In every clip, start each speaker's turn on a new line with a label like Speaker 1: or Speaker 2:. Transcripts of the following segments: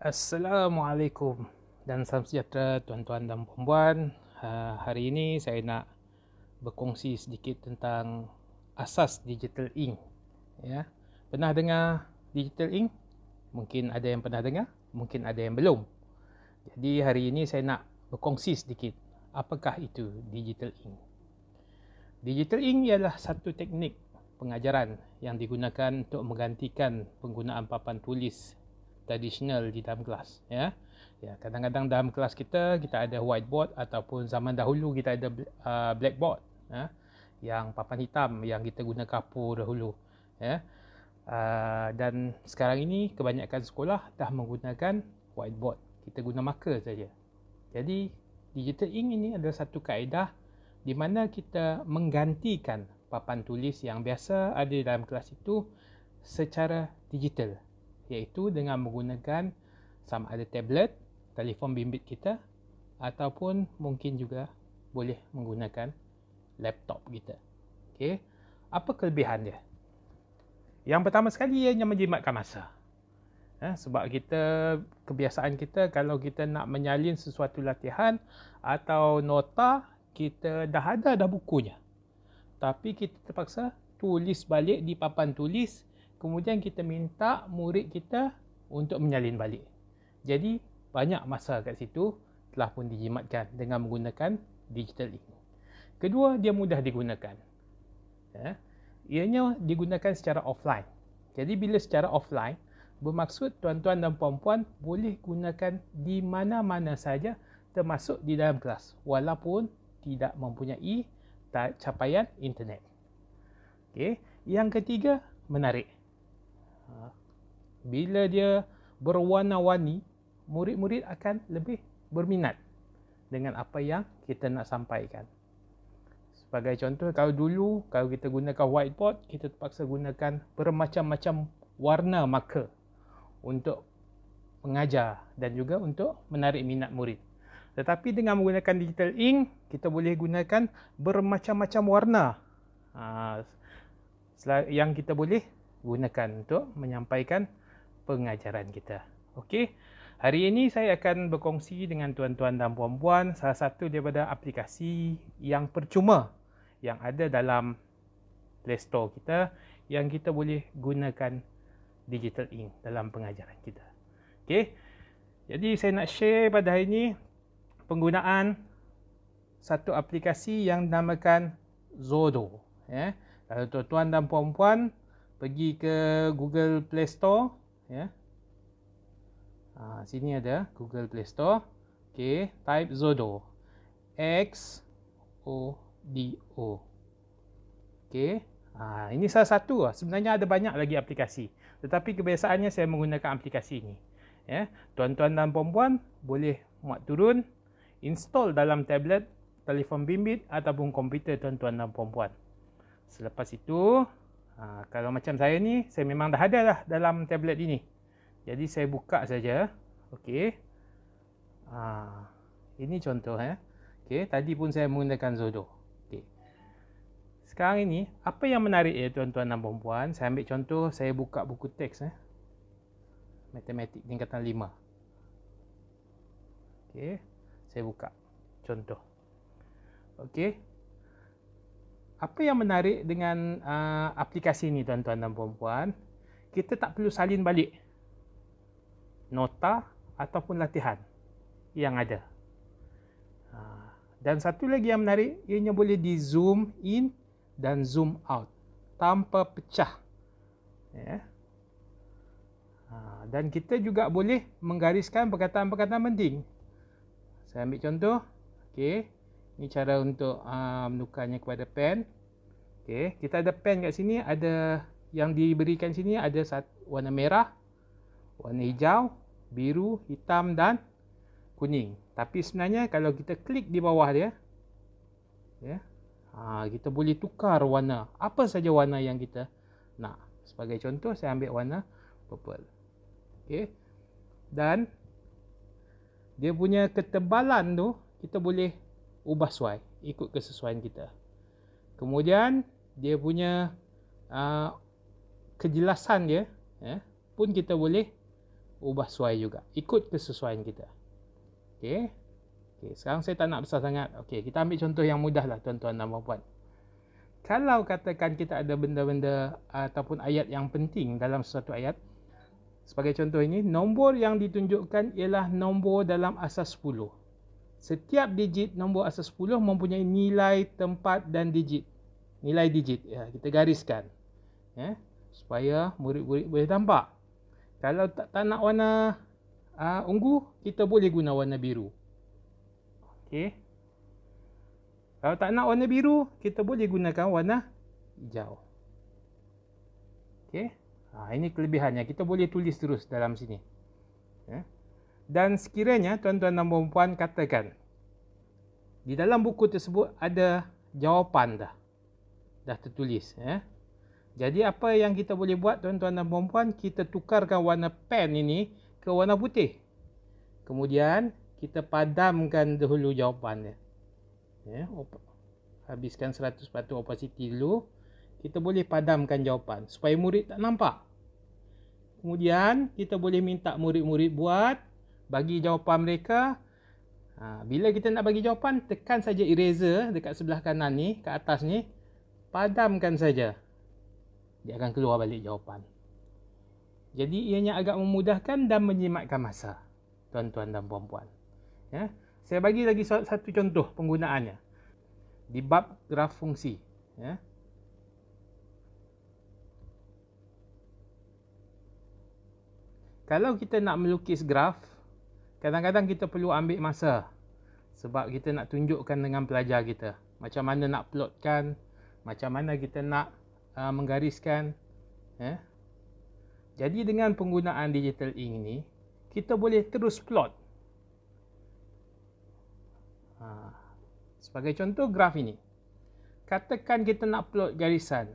Speaker 1: Assalamualaikum dan salam sejahtera tuan-tuan dan puan-puan. Hari ini saya nak berkongsi sedikit tentang asas digital ink. Ya. Pernah dengar digital ink? Mungkin ada yang pernah dengar, mungkin ada yang belum. Jadi hari ini saya nak berkongsi sedikit apakah itu digital ink. Digital ink ialah satu teknik pengajaran yang digunakan untuk menggantikan penggunaan papan tulis tradisional di dalam kelas, ya. Kadang-kadang dalam kelas kita ada whiteboard ataupun zaman dahulu kita ada blackboard, ya, yang papan hitam yang kita guna kapur dahulu, ya. Dan sekarang ini kebanyakan sekolah dah menggunakan whiteboard. Kita guna marker saja. Jadi digital ink ini adalah satu kaedah di mana kita menggantikan papan tulis yang biasa ada dalam kelas itu secara digital, iaitu dengan menggunakan sama ada tablet, telefon bimbit kita ataupun mungkin juga boleh menggunakan laptop kita. Okey, apa kelebihan dia? Yang pertama sekali ianya menjimatkan masa. Sebab kebiasaan kita kalau kita nak menyalin sesuatu latihan atau nota, kita dah ada bukunya. Tapi kita terpaksa tulis balik di papan tulis, kemudian kita minta murid kita untuk menyalin balik. Jadi banyak masa kat situ telah pun dijimatkan dengan menggunakan digital ink. Kedua, dia mudah digunakan. Ianya digunakan secara offline. Jadi bila secara offline, bermaksud tuan-tuan dan puan-puan boleh gunakan di mana-mana saja, termasuk di dalam kelas, walaupun tidak mempunyai capaian internet. Okey, yang ketiga, menarik. Bila dia berwarna-warni, murid-murid akan lebih berminat dengan apa yang kita nak sampaikan. Sebagai contoh, kalau kita gunakan whiteboard, kita terpaksa gunakan bermacam-macam warna marker untuk mengajar dan juga untuk menarik minat murid. Tetapi dengan menggunakan digital ink, kita boleh gunakan bermacam-macam warna yang kita boleh gunakan untuk menyampaikan pengajaran kita. Okey, hari ini saya akan berkongsi dengan tuan-tuan dan puan-puan salah satu daripada aplikasi yang percuma yang ada dalam Play Store kita yang kita boleh gunakan digital ink dalam pengajaran kita. Okey, jadi saya nak share pada hari ini penggunaan satu aplikasi yang dinamakan Zodo. Kalau tuan-tuan dan puan-puan pergi ke Google Play Store, sini ada Google Play Store. Okey, type Zodo. X-O-D-O. Okey, ini salah satu. Sebenarnya ada banyak lagi aplikasi, tetapi kebiasaannya saya menggunakan aplikasi ini. Tuan-tuan dan puan-puan boleh muat turun, install dalam tablet, telefon bimbit ataupun komputer tuan-tuan dan puan-puan. Selepas itu, kalau macam saya ni, saya memang dah ada lah dalam tablet ini. Jadi saya buka saja. Okey. Ini contoh. Okey, tadi pun saya menggunakan Zodo. Okey. Sekarang ini, apa yang menarik ya tuan-tuan dan puan-puan? Saya ambil contoh, saya buka buku teks. Matematik tingkatan 5. Okey, saya buka contoh. Okey. Apa yang menarik dengan aplikasi ini tuan-tuan dan puan-puan? Kita tak perlu salin balik nota ataupun latihan yang ada. Dan satu lagi yang menarik, ianya boleh di zoom in dan zoom out tanpa pecah. Dan kita juga boleh menggariskan perkataan-perkataan penting. Saya ambil contoh. Okey, ini cara untuk menukarnya kepada pen. Okey, kita ada pen kat sini, ada yang diberikan sini ada warna merah, warna hijau, biru, hitam dan kuning. Tapi sebenarnya kalau kita klik di bawah dia, kita boleh tukar warna, apa saja warna yang kita nak. Sebagai contoh, saya ambil warna purple. Okey. Dan dia punya ketebalan tu kita boleh ubah sesuai ikut kesesuaian kita. Kemudian dia punya kejelasan dia pun kita boleh ubah suai juga. Ikut kesesuaian kita. Okey. Okey, sekarang saya tak nak besar sangat. Okey, kita ambil contoh yang mudah lah tuan-tuan dan puan-puan. Kalau katakan kita ada benda-benda ataupun ayat yang penting dalam sesuatu ayat, sebagai contoh ini, nombor yang ditunjukkan ialah nombor dalam asas 10. Setiap digit nombor asas 10 mempunyai nilai tempat dan digit. Nilai digit, ya, kita gariskan. Ya, supaya murid-murid boleh nampak. Kalau tak nak warna ungu, kita boleh guna warna biru. Okey. Kalau tak nak warna biru, kita boleh gunakan warna hijau. Okey. Ini kelebihannya. Kita boleh tulis terus dalam sini. Ya. Dan sekiranya tuan-tuan dan puan-puan katakan, di dalam buku tersebut ada jawapan dah tertulis. Ya. Jadi apa yang kita boleh buat tuan-tuan dan puan-puan, kita tukarkan warna pen ini ke warna putih. Kemudian kita padamkan dahulu jawapannya. Ya, habiskan 100% opacity dulu. Kita boleh padamkan jawapan supaya murid tak nampak. Kemudian kita boleh minta murid-murid buat, bagi jawapan mereka. Bila kita nak bagi jawapan, tekan saja eraser dekat sebelah kanan ni, ke atas ni, padamkan saja. Dia akan keluar balik jawapan. Jadi ianya agak memudahkan dan menjimatkan masa, tuan-tuan dan puan-puan. Ya. Saya bagi lagi satu contoh penggunaannya di bab graf fungsi. Ya. Kalau kita nak melukis graf, kadang-kadang kita perlu ambil masa. Sebab kita nak tunjukkan dengan pelajar kita macam mana nak plotkan, macam mana kita nak menggariskan. Ya. Jadi dengan penggunaan digital ink ini, kita boleh terus plot. Sebagai contoh graf ini. Katakan kita nak plot garisan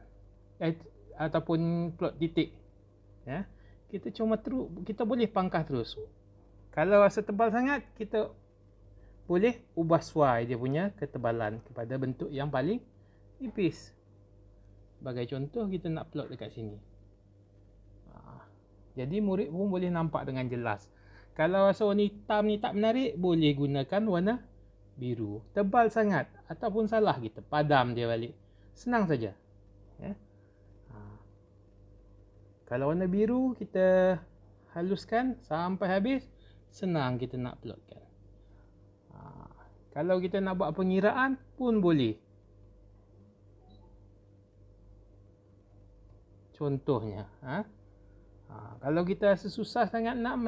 Speaker 1: ataupun plot titik. Ya. Kita boleh pangkah terus. Kalau rasa tebal sangat, kita boleh ubah suai dia punya ketebalan kepada bentuk yang paling tipis. Sebagai contoh, kita nak plot dekat sini. Jadi murid pun boleh nampak dengan jelas. Kalau rasa warna hitam ni tak menarik, boleh gunakan warna biru. Tebal sangat ataupun salah, kita padam dia balik. Senang saja. Ya. Kalau warna biru, kita haluskan sampai habis. Senang kita nak plotkan. Kalau kita nak buat pengiraan pun boleh. Contohnya. Kalau kita susah sangat nak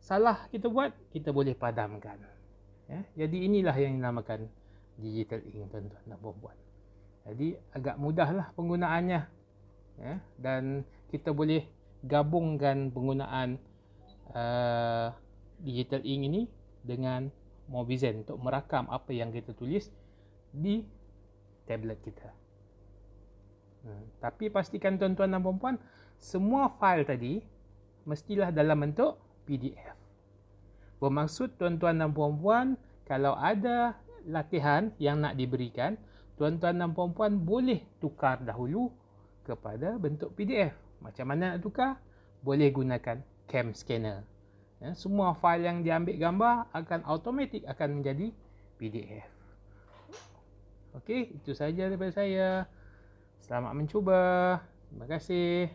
Speaker 1: salah kita buat, kita boleh padamkan. Ya, jadi inilah yang dinamakan digital ink, tuan-tuan dan puan-puan. Jadi agak mudahlah penggunaannya. Ya, dan kita boleh gabungkan penggunaan digital ink ini dengan Mobizen untuk merakam apa yang kita tulis di tablet kita. Tapi pastikan tuan-tuan dan puan-puan, semua fail tadi mestilah dalam bentuk PDF. Bermaksud tuan-tuan dan puan-puan, kalau ada latihan yang nak diberikan, tuan-tuan dan puan-puan boleh tukar dahulu kepada bentuk PDF. Macam mana nak tukar? Boleh gunakan cam scanner. Ya, semua fail yang diambil gambar akan automatik akan menjadi PDF. Okey, itu sahaja daripada saya. Selamat mencuba. Terima kasih.